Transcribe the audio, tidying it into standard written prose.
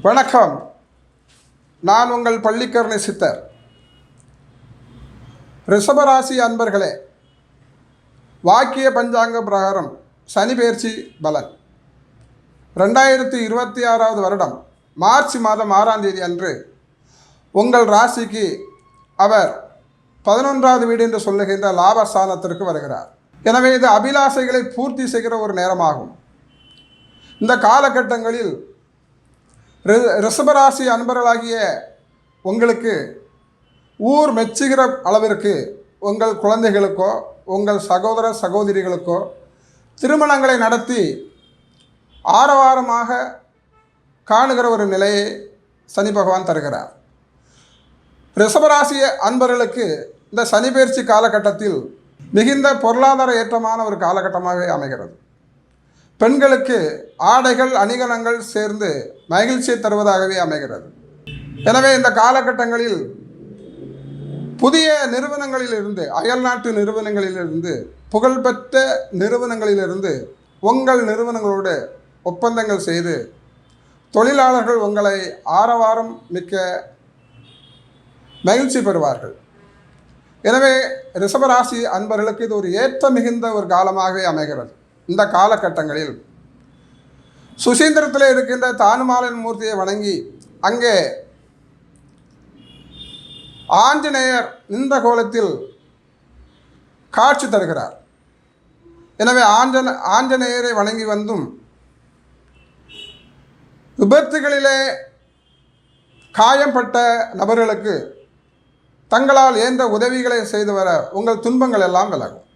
வணக்கம். நான் உங்கள் பள்ளிக்கரணை சித்தர். ரிஷபராசி அன்பர்களே, வாக்கிய பஞ்சாங்க பிரகாரம் சனி பெயர்ச்சி பலன் 2026 வருடம் மார்ச் மாதம் 6ஆம் தேதி அன்று உங்கள் ராசிக்கு அவர் 11வது வீடு என்று சொல்லுகின்ற லாபஸ்தானத்திற்கு வருகிறார். எனவே இது அபிலாசைகளை பூர்த்தி செய்கிற ஒரு நேரமாகும். இந்த காலகட்டங்களில் ரிஷபராசி அன்பர்களாகிய உங்களுக்கு ஊர் மெச்சுகிற அளவிற்கு உங்கள் குழந்தைகளுக்கோ உங்கள் சகோதர சகோதரிகளுக்கோ திருமணங்களை நடத்தி ஆரவாரமாக காணுகிற ஒரு நிலையை சனி பகவான் தருகிறார். ரிஷபராசி அன்பர்களுக்கு இந்த சனி பெயர்ச்சி காலகட்டத்தில் மிகுந்த பொருளாதார ஏற்றமான ஒரு காலகட்டமாகவே அமைகிறது. பெண்களுக்கு ஆடைகள் அணிகலன்கள் சேர்ந்து மகிழ்ச்சியை தருவதாகவே அமைகிறது. எனவே இந்த காலகட்டங்களில் புதிய நிறுவனங்களிலிருந்து, அயல்நாட்டு நிறுவனங்களிலிருந்து, புகழ்பெற்ற நிறுவனங்களிலிருந்து உங்கள் நிறுவனங்களோடு ஒப்பந்தங்கள் செய்து தொழிலாளர்கள் உங்களை ஆரவாரம் மிக்க மகிழ்ச்சி பெறுவார்கள். எனவே ரிஷபராசி அன்பர்களுக்கு இது ஒரு ஏற்ற மிகுந்த ஒரு காலமாகவே அமைகிறது. இந்த காலகட்டங்களில் சுசீந்திரத்தில் இருக்கின்ற தானுமாலன் மூர்த்தியை வணங்கி அங்கே ஆஞ்சநேயர் நின்ற கோலத்தில் காட்சி தருகிறார். எனவே ஆஞ்சநேயரை வணங்கி வந்தும் விபத்துகளிலே காயம்பட்ட நபர்களுக்கு தங்களால் இயன்ற உதவிகளை செய்து வர உங்கள் துன்பங்கள் எல்லாம் விலகும்.